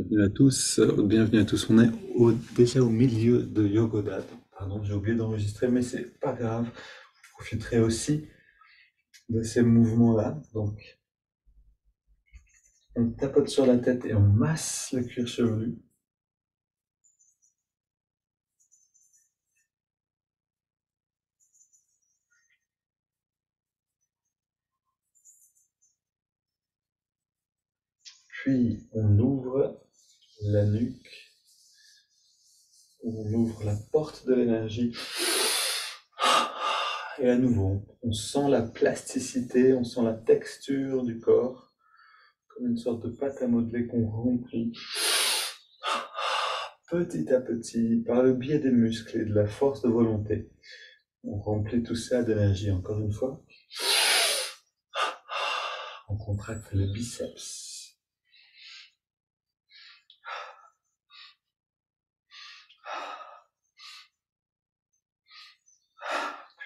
Bienvenue à tous. On est déjà au milieu de Yogoda. Pardon, j'ai oublié d'enregistrer, mais c'est pas grave. Je profiterai aussi de ces mouvements-là. Donc, on tapote sur la tête et on masse le cuir chevelu. Puis, on ouvre la nuque. On ouvre la porte de l'énergie. Et à nouveau, on sent la plasticité, on sent la texture du corps, comme une sorte de pâte à modeler qu'on remplit petit à petit par le biais des muscles et de la force de volonté. On remplit tout ça d'énergie encore une fois. On contracte les biceps.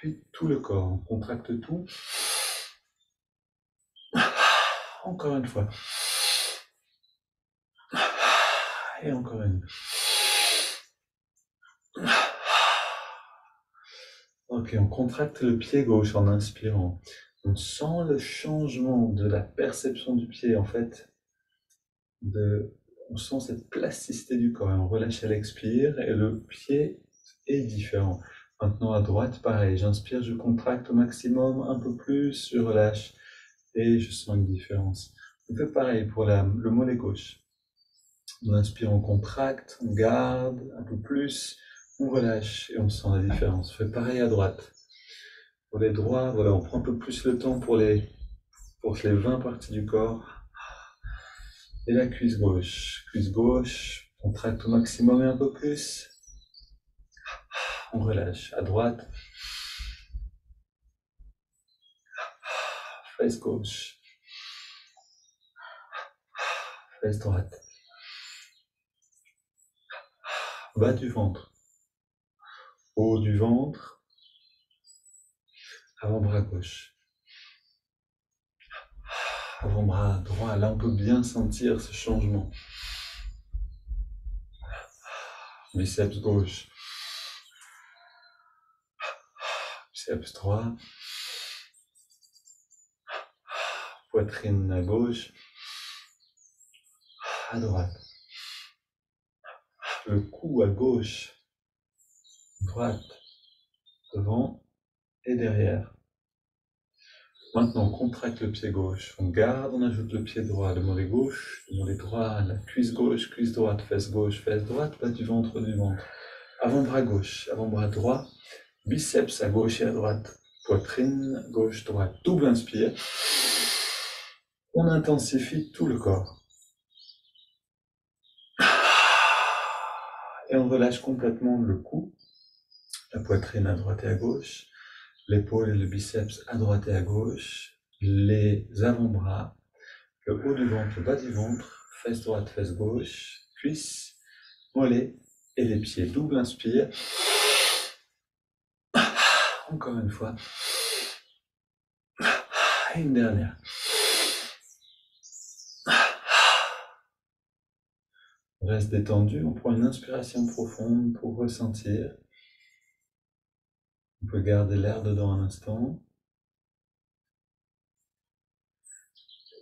Puis tout le corps, on contracte tout. Encore une fois. Et encore une. Ok, on contracte le pied gauche en inspirant. On sent le changement de la perception du pied, en fait. On sent cette plasticité du corps. Et on relâche à l'expire et le pied est différent. Maintenant à droite, pareil. J'inspire, je contracte au maximum, un peu plus, je relâche et je sens une différence. On fait pareil pour le mollet gauche. On inspire, on contracte, on garde un peu plus, on relâche et on sent la différence. On fait pareil à droite. Pour les droits, voilà, on prend un peu plus le temps pour les 20 parties du corps. Et la cuisse gauche, on contracte au maximum et un peu plus. On relâche. À droite, fesse gauche, fesse droite. Bas du ventre, haut du ventre, avant-bras gauche. Avant-bras droit, là on peut bien sentir ce changement. Biceps gauche, biceps droit, poitrine à gauche, à droite. Le cou à gauche, droite, devant et derrière. Maintenant, on contracte le pied gauche, on garde, on ajoute le pied droit, le mollet gauche, le mollet droit, la cuisse gauche, cuisse droite, fesse droite, bas du ventre, avant-bras gauche, avant-bras droit, biceps à gauche et à droite, poitrine gauche, droite, double inspire. On intensifie tout le corps. Et on relâche complètement le cou, la poitrine à droite et à gauche, l'épaule et le biceps à droite et à gauche, les avant-bras, le haut du ventre, le bas du ventre, fesse droite, fesse gauche, cuisse, mollet et les pieds. Double inspire. Encore une fois. Et une dernière. On reste détendu, on prend une inspiration profonde pour ressentir. On peut garder l'air dedans un instant.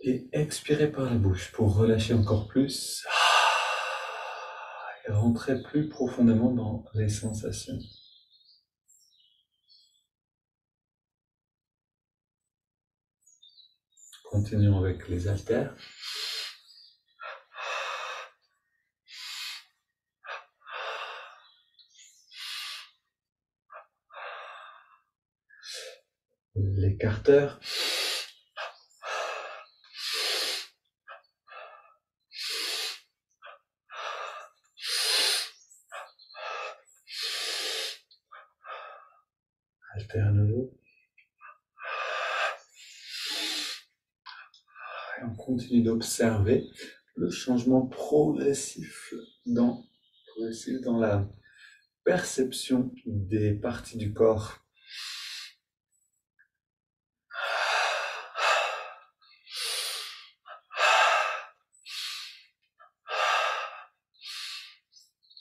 Et expirer par la bouche pour relâcher encore plus. Et rentrer plus profondément dans les sensations. Continuons avec les haltères. L'écarteur. Haltère à nouveau. Et on continue d'observer le changement progressif dans la perception des parties du corps.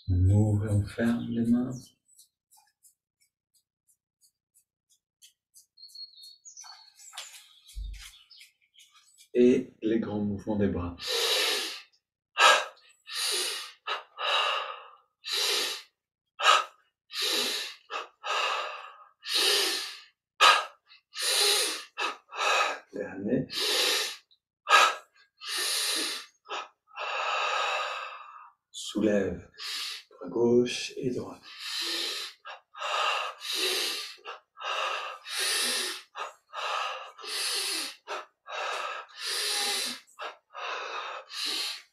On ouvre et on ferme les mains. Et les grands mouvements des bras. Dernier. Soulève bras gauche et droit.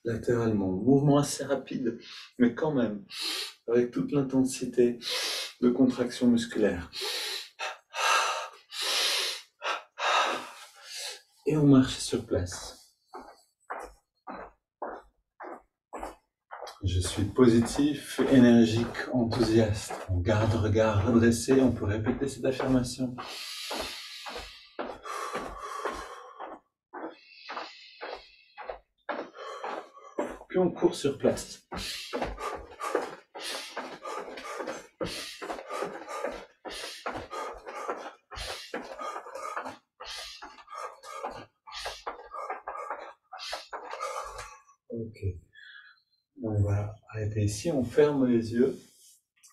Latéralement, mouvement assez rapide, mais quand même, avec toute l'intensité de contraction musculaire. Et on marche sur place. Je suis positif, énergique, enthousiaste. On garde le regard redressé, on peut répéter cette affirmation. Puis on court sur place. Ok. On va arrêter ici, on ferme les yeux,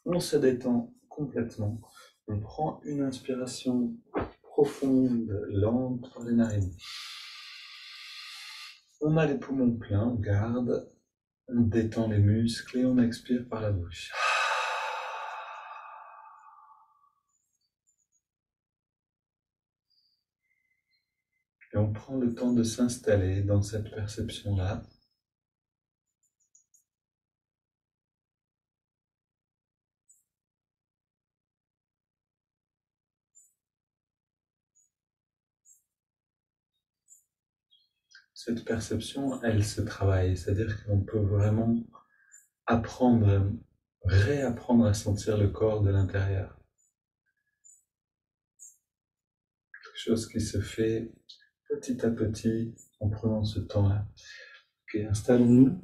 on se détend complètement. On prend une inspiration profonde, lente par les narines. On a les poumons pleins, on garde, on détend les muscles et on expire par la bouche. Et on prend le temps de s'installer dans cette perception-là. Cette perception, elle se travaille, c'est-à-dire qu'on peut vraiment apprendre, réapprendre à sentir le corps de l'intérieur. Quelque chose qui se fait petit à petit en prenant ce temps-là. Ok, installons-nous.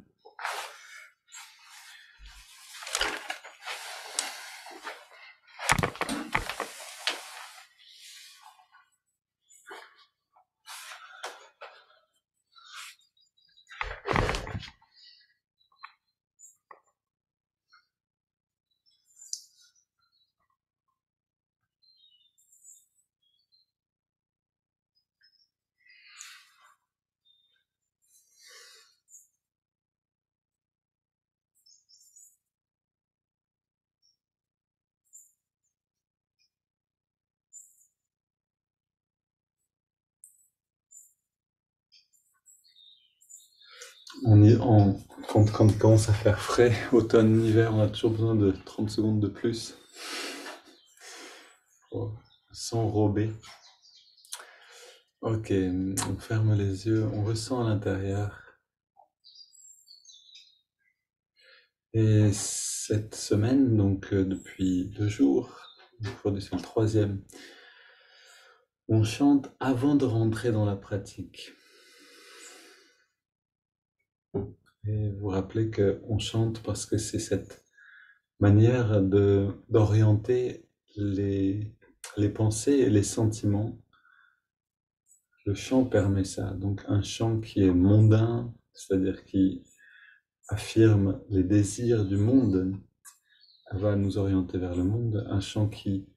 Quand il commence à faire frais, automne, hiver, on a toujours besoin de 30 secondes de plus pour s'enrober. Ok, on ferme les yeux, on ressent à l'intérieur. Et cette semaine, donc depuis 2 jours, aujourd'hui c'est le 3e, on chante avant de rentrer dans la pratique. Et vous rappelez qu'on chante parce que c'est cette manière d'orienter les pensées et les sentiments. Le chant permet ça. Donc un chant qui est mondain, c'est-à-dire qui affirme les désirs du monde, va nous orienter vers le monde. Un chant qui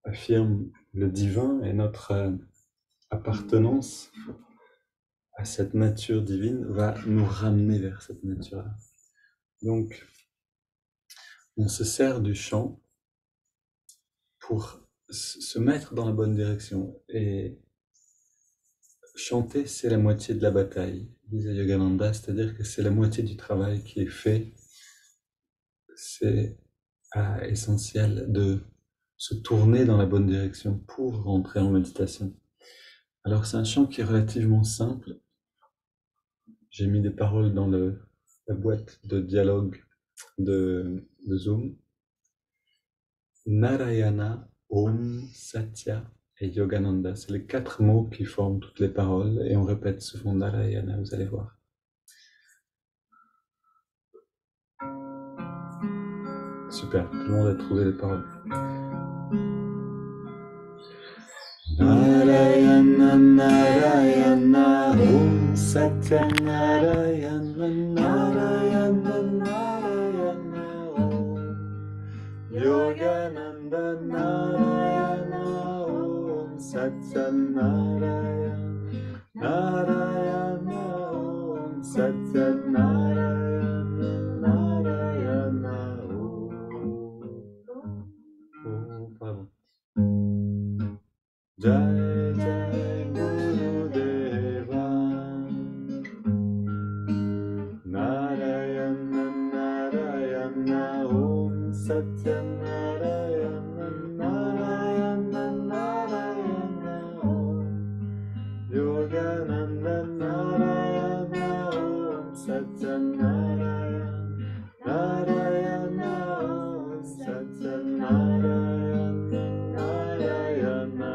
affirme le divin et notre appartenance à cette nature divine va nous ramener vers cette nature-là. Donc, on se sert du chant pour se mettre dans la bonne direction. Et chanter, c'est la moitié de la bataille, disait Yogananda, c'est-à-dire que c'est la moitié du travail qui est fait. C'est essentiel de se tourner dans la bonne direction pour rentrer en méditation. Alors c'est un chant qui est relativement simple. J'ai mis des paroles dans la boîte de dialogue de Zoom. Narayana, Om, Satya et Yogananda. C'est les 4 mots qui forment toutes les paroles et on répète souvent Narayana, vous allez voir. Super, tout le monde a trouvé les paroles. Narayana Narayana Om Satya Narayana Narayana Narayana Om Yogananda Narayana Om Satya Narayana Narayana Om Satya Narayana Narayana Om. Pardon. Jai Jai Gurudeva Narayana Narayana Om Satya Narayana Narayana Narayana Om Yogananda Narayana Om Satya Narayana Narayana Om Satya Narayana Narayana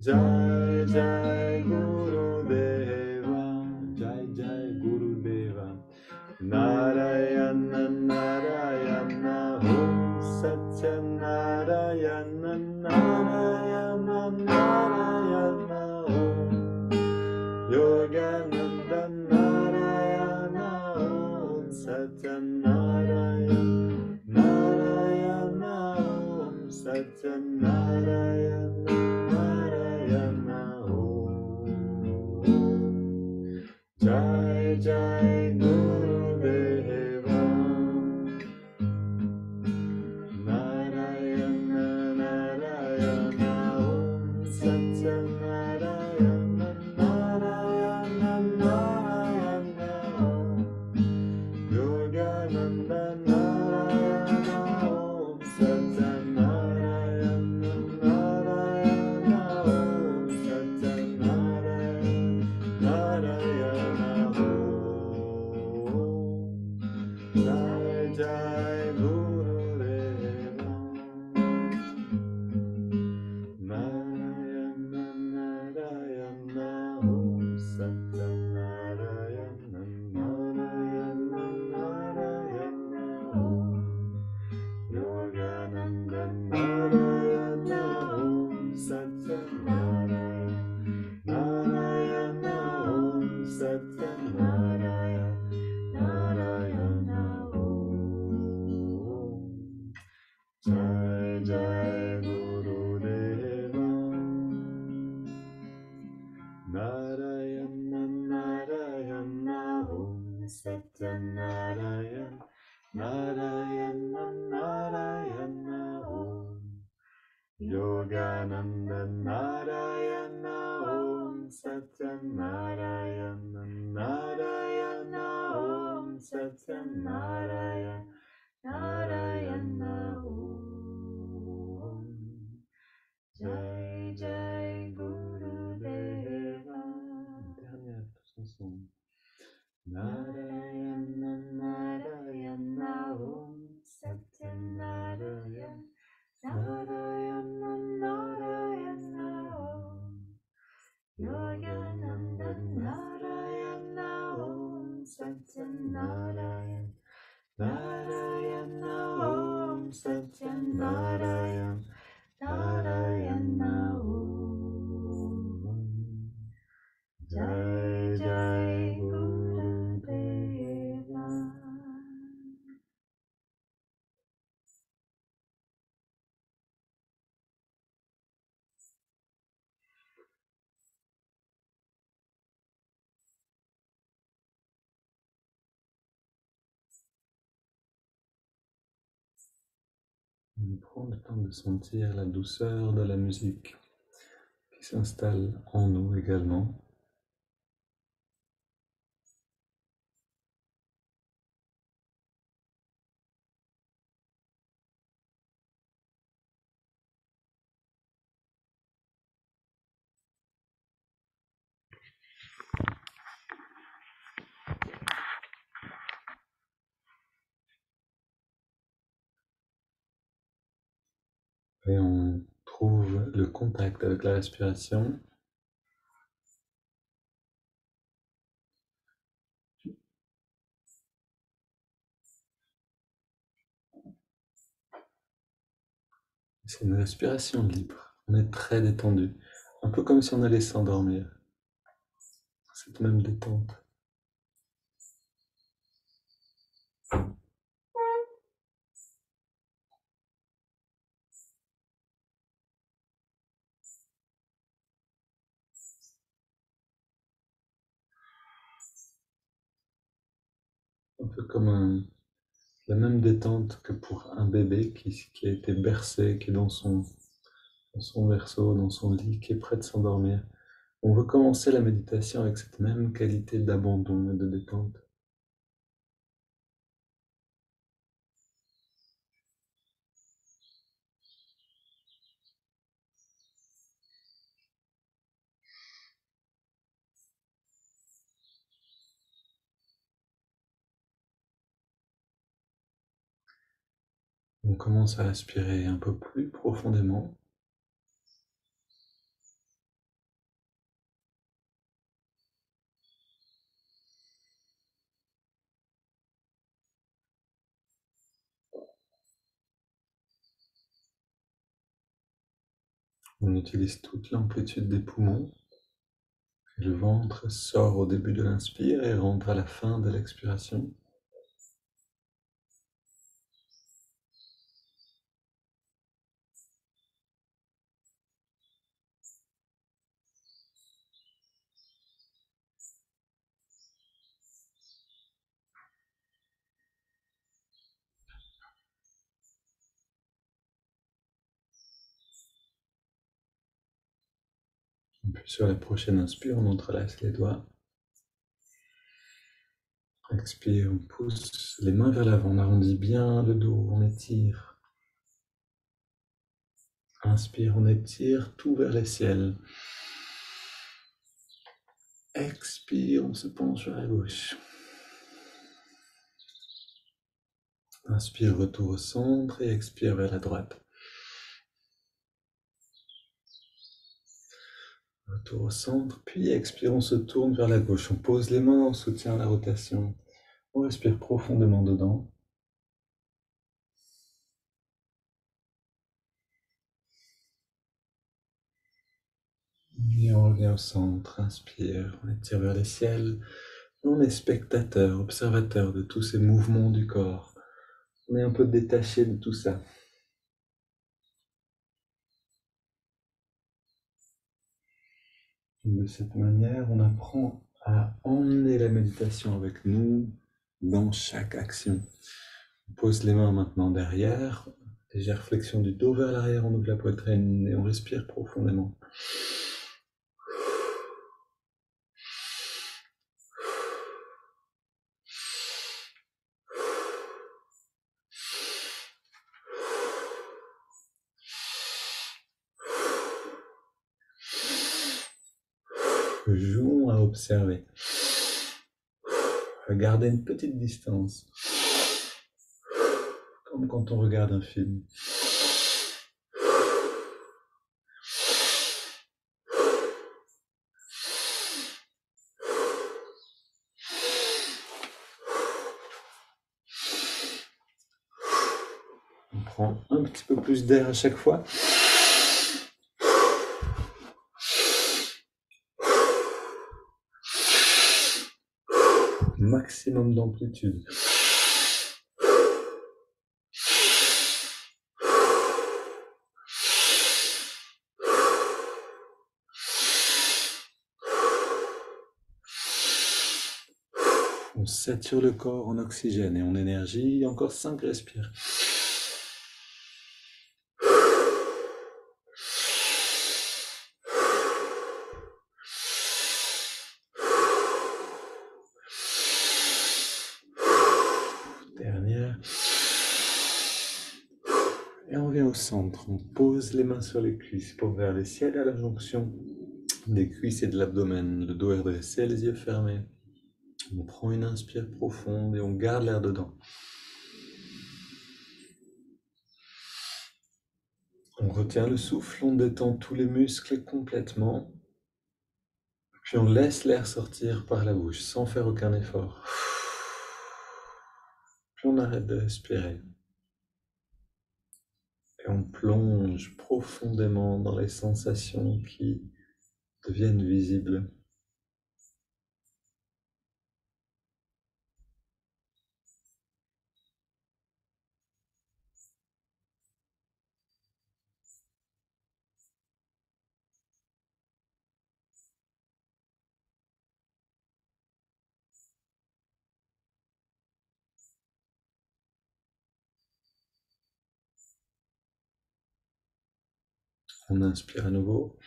Jai Jai Gurudeva Jai Jai Gurudeva Narayana Narayana Om Satya Narayana Narayana Narayana Om Yogananda Narayana Om Satya Narayana Narayana Om Satya Narayana Narayana Om Jai Jai Gurudeva Narayana Narayana Om Satya Narayana Narayana Narayana Om Yogananda Narayana Om Satya Narayana Narayana Om Satya Narayana Narayana Om Jai Jai Gurudeva Narayana Narayana Om Satya Narayana Narayana Narayana Om Yogananda Narayana Om Satya Narayana Narayana Om Satya Narayana Narayana Om Jai Jai Gurudeva Narayana Narayana Om Satya Narayana Narayana Narayana Om Yogananda Narayana Om Satya Narayana Narayana Om Satya Narayana Narayana Om Jai Jai Gurudeva. Dernière tous ensemble. Narayana Narayana Om Satya Narayana Narayana Narayana Om Yogananda Narayana Om Satya Narayana Narayana Om Satya Narayana Narayana Om Jai Jai Gurudeva. On prend le temps de sentir la douceur de la musique qui s'installe en nous également. Et on trouve le contact avec la respiration. C'est une respiration libre. On est très détendu. Un peu comme si on allait s'endormir. Cette même détente. Un peu comme la même détente que pour un bébé qui a été bercé, qui est dans son berceau, dans son lit, qui est prêt de s'endormir. On veut commencer la méditation avec cette même qualité d'abandon et de détente. On commence à respirer un peu plus profondément. On utilise toute l'amplitude des poumons. Le ventre sort au début de l'inspire et rentre à la fin de l'expiration. Puis sur la prochaine inspire, on entrelace les doigts. Expire, on pousse les mains vers l'avant, on arrondit bien le dos, on étire. Inspire, on étire tout vers les ciels. Expire, on se penche vers la gauche. Inspire, retour au centre et expire vers la droite. Retour au centre, puis expire, on se tourne vers la gauche. On pose les mains, on soutient la rotation. On respire profondément dedans. Et on revient au centre, inspire, on étire vers les ciels. On est spectateur, observateur de tous ces mouvements du corps. On est un peu détaché de tout ça. De cette manière, on apprend à emmener la méditation avec nous dans chaque action. On pose les mains maintenant derrière, légère flexion du dos vers l'arrière, on ouvre la poitrine et on respire profondément. Jouons à observer. Regardez une petite distance, comme quand on regarde un film. On prend un petit peu plus d'air à chaque fois. Maximum d'amplitude. On sature le corps en oxygène et en énergie. Encore 5 respires. Dernière. Et on revient au centre. On pose les mains sur les cuisses pour vers le ciel à la jonction des cuisses et de l'abdomen. Le dos est redressé, les yeux fermés. On prend une inspire profonde et on garde l'air dedans. On retient le souffle, on détend tous les muscles complètement. Puis on laisse l'air sortir par la bouche sans faire aucun effort. Puis on arrête de respirer. Et on plonge profondément dans les sensations qui deviennent visibles. On inspire à nouveau.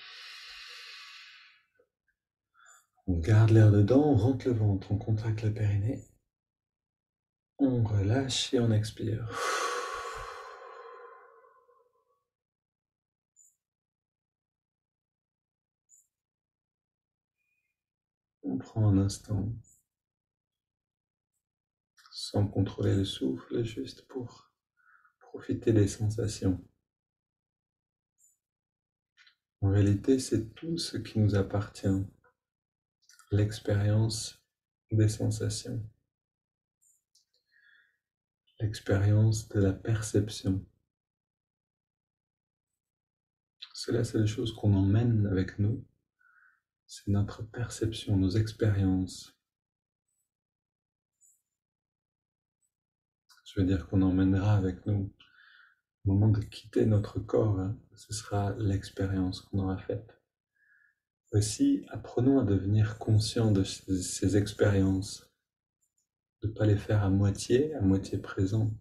On garde l'air dedans, on rentre le ventre, on contracte le périnée. On relâche et on expire. On prend un instant, sans contrôler le souffle, juste pour profiter des sensations. En réalité, c'est tout ce qui nous appartient, l'expérience des sensations, l'expérience de la perception. C'est la seule chose qu'on emmène avec nous, c'est notre perception, nos expériences. Je veux dire qu'on emmènera avec nous au moment de quitter notre corps, ce sera l'expérience qu'on aura faite. Aussi, apprenons à devenir conscients de ces expériences, de ne pas les faire à moitié présent,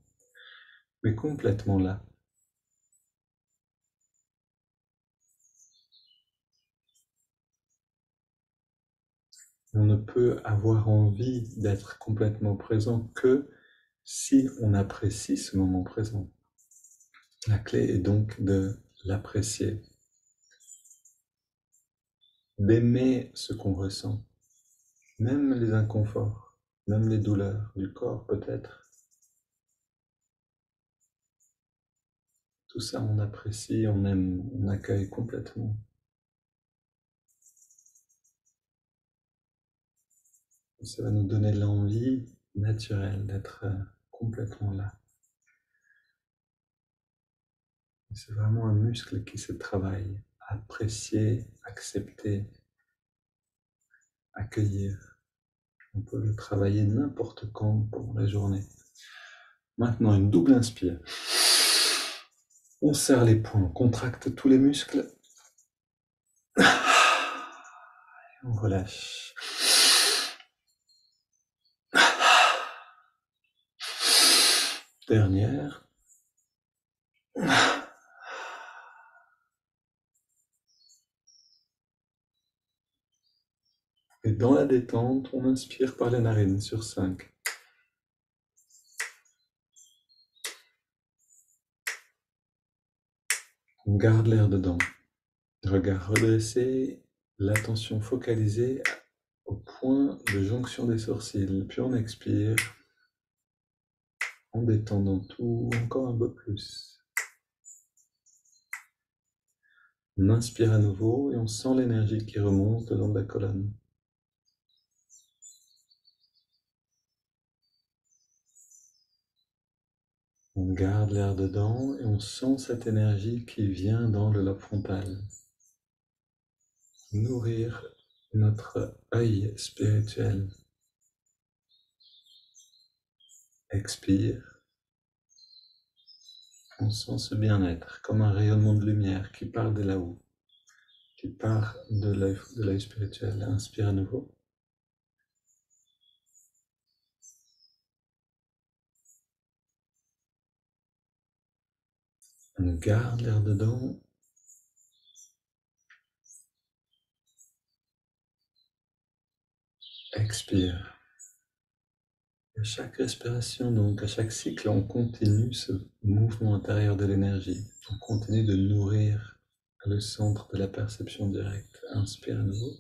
mais complètement là. On ne peut avoir envie d'être complètement présent que si on apprécie ce moment présent. La clé est donc de l'apprécier, d'aimer ce qu'on ressent, même les inconforts, même les douleurs du corps peut-être. Tout ça, on apprécie, on aime, on accueille complètement. Et ça va nous donner l'envie naturelle d'être complètement là. C'est vraiment un muscle qui se travaille. Apprécier, accepter, accueillir. On peut le travailler n'importe quand pendant la journée. Maintenant, une double inspire. On serre les poings, on contracte tous les muscles. On relâche. Dernière. Et dans la détente, on inspire par les narines sur 5. On garde l'air dedans. Regard redressé, l'attention focalisée au point de jonction des sourcils. Puis on expire en détendant tout encore un peu plus. On inspire à nouveau et on sent l'énergie qui remonte le long de la colonne. On garde l'air dedans et on sent cette énergie qui vient dans le lobe frontal. Nourrir notre œil spirituel. Expire. On sent ce bien-être comme un rayonnement de lumière qui part de là-haut, qui part de l'œil spirituel. Inspire à nouveau. On garde l'air dedans. Expire. À chaque respiration, donc à chaque cycle, on continue ce mouvement intérieur de l'énergie. On continue de nourrir le centre de la perception directe. Inspire à nouveau.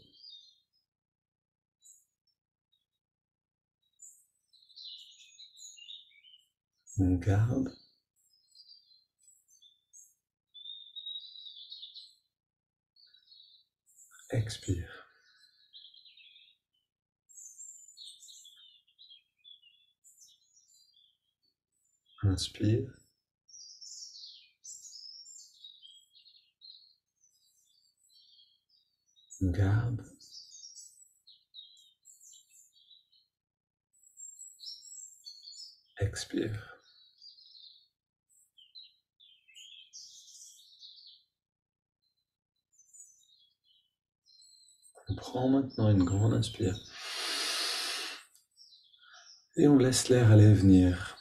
On garde. Expire. Inspire. Garde. Expire. On prend maintenant une grande inspire. Et on laisse l'air aller et venir.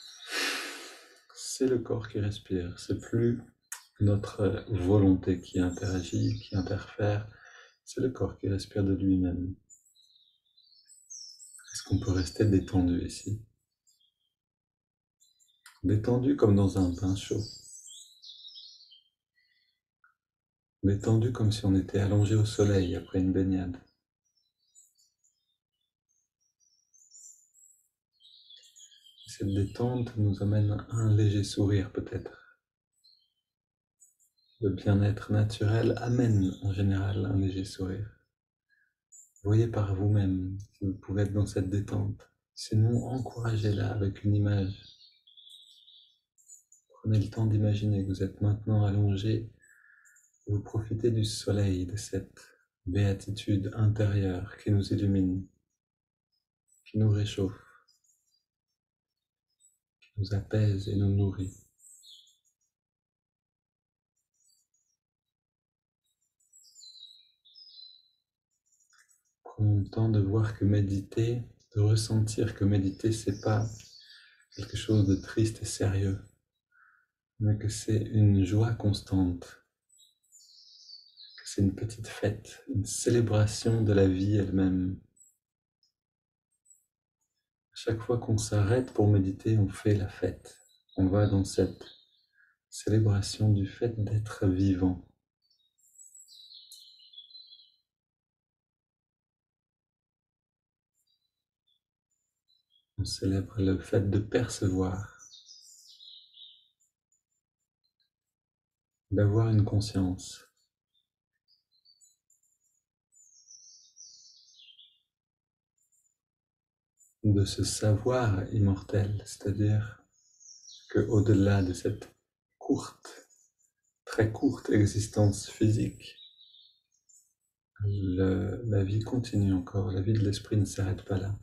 C'est le corps qui respire, c'est plus notre volonté qui interagit, qui interfère, c'est le corps qui respire de lui-même. Est-ce qu'on peut rester détendu ici? Détendu comme dans un bain chaud. Détendu comme si on était allongé au soleil après une baignade. Cette détente nous amène à un léger sourire peut-être. Le bien-être naturel amène en général un léger sourire. Voyez par vous-même si vous pouvez être dans cette détente. Sinon, encouragez-la avec une image. Prenez le temps d'imaginer que vous êtes maintenant allongé et vous profitez du soleil, de cette béatitude intérieure qui nous illumine, qui nous réchauffe, qui nous apaise et nous nourrit. Prenons le temps de voir que méditer, de ressentir que méditer, c'est pas quelque chose de triste et sérieux, mais que c'est une joie constante, que c'est une petite fête, une célébration de la vie elle-même. Chaque fois qu'on s'arrête pour méditer, on fait la fête. On va dans cette célébration du fait d'être vivant. On célèbre le fait de percevoir, d'avoir une conscience. De ce savoir immortel, c'est-à-dire qu'au-delà de cette courte, très courte existence physique, la vie continue encore, la vie de l'esprit ne s'arrête pas là.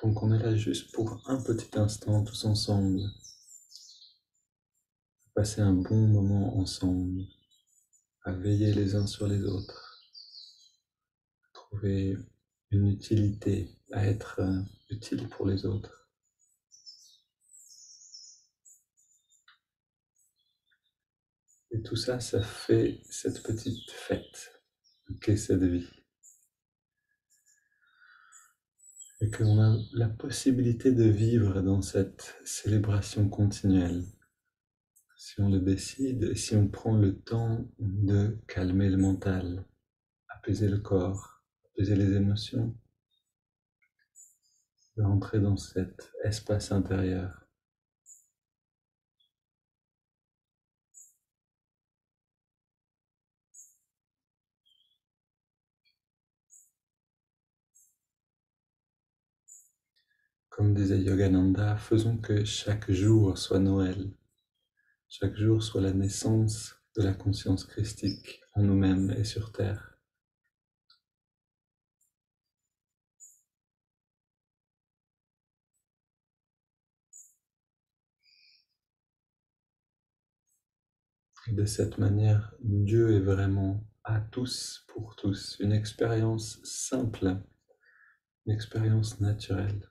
Donc on est là juste pour un petit instant tous ensemble, passer un bon moment ensemble, à veiller les uns sur les autres, à trouver une utilité, à être utile pour les autres. Et tout ça, ça fait cette petite fête qu'est cette vie. Et qu'on a la possibilité de vivre dans cette célébration continuelle. Si on le décide et si on prend le temps de calmer le mental, apaiser le corps, apaiser les émotions, de rentrer dans cet espace intérieur. Comme disait Yogananda, faisons que chaque jour soit Noël, chaque jour soit la naissance de la conscience christique en nous-mêmes et sur Terre. Et de cette manière, Dieu est vraiment à tous, pour tous, une expérience simple, une expérience naturelle.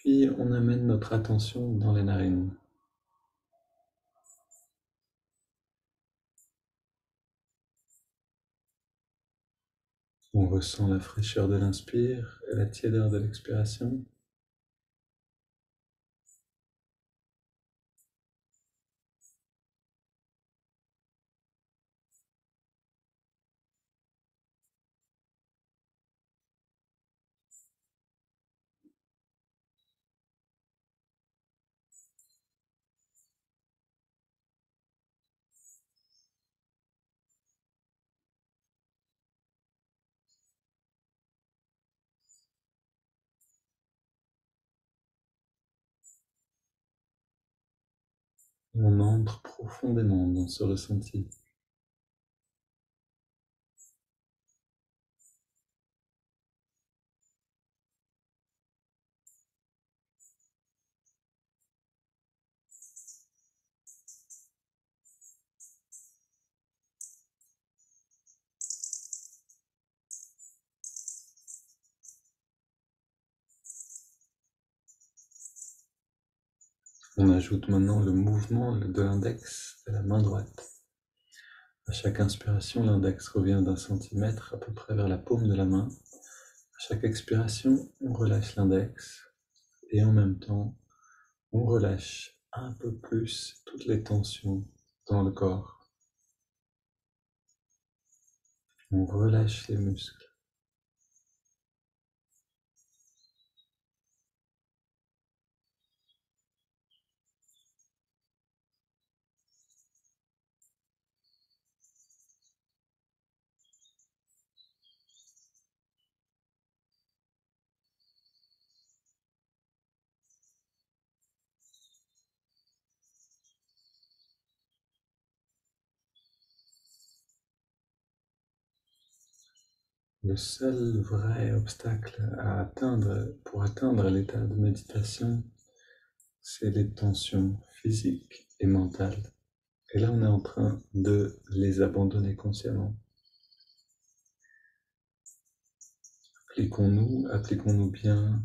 Puis on amène notre attention dans les narines. On ressent la fraîcheur de l'inspire et la tiédeur de l'expiration. On entre profondément dans ce ressenti. On ajoute maintenant le mouvement de l'index de la main droite. À chaque inspiration, l'index revient d'1 centimètre à peu près vers la paume de la main. À chaque expiration, on relâche l'index et en même temps, on relâche un peu plus toutes les tensions dans le corps. On relâche les muscles. Le seul vrai obstacle pour atteindre l'état de méditation, c'est les tensions physiques et mentales. Et là, on est en train de les abandonner consciemment. Appliquons-nous bien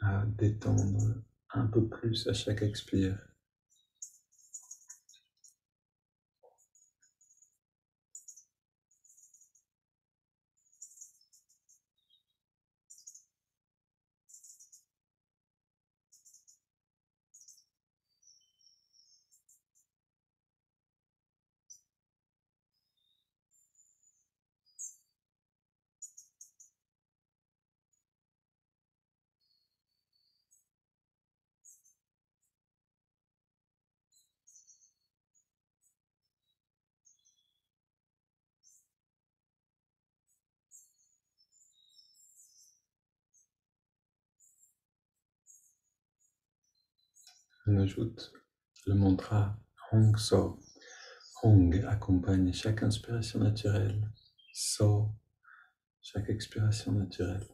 à détendre un peu plus à chaque expire. On ajoute le mantra Hong So. Hong accompagne chaque inspiration naturelle. So, chaque expiration naturelle.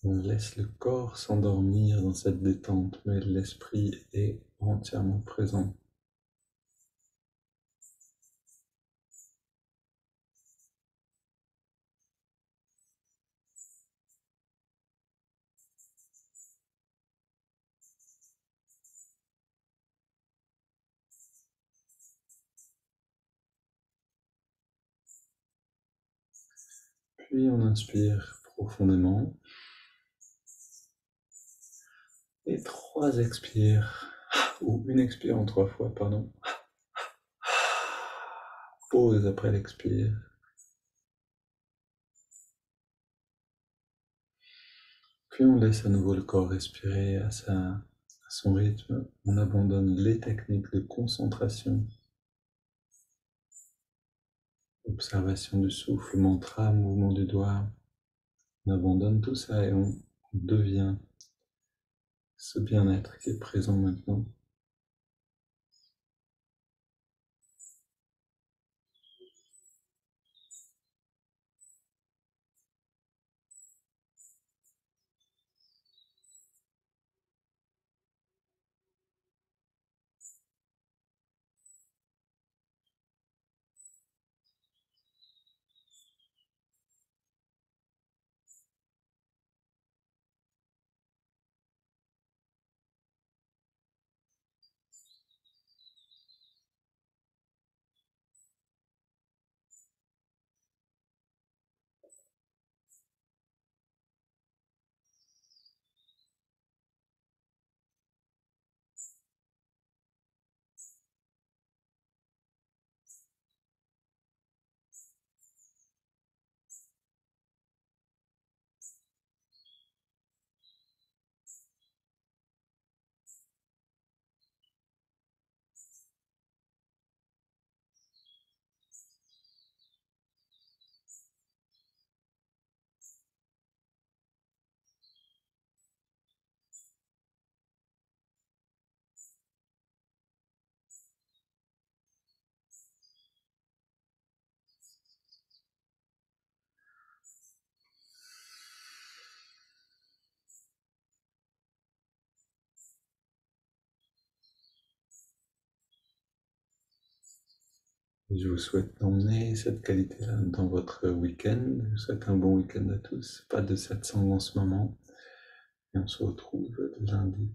On laisse le corps s'endormir dans cette détente, mais l'esprit est entièrement présent. Puis on inspire profondément. Et 3 expires, ou une expire en 3 fois, pardon. Pause après l'expire. Puis on laisse à nouveau le corps respirer à son rythme. On abandonne les techniques de concentration observation du souffle, mantra, mouvement du doigt. On abandonne tout ça et on devient ce bien-être qui est présent maintenant. Je vous souhaite d'emmener cette qualité-là dans votre week-end. Je vous souhaite un bon week-end à tous. Pas de satsang en ce moment. Et on se retrouve lundi.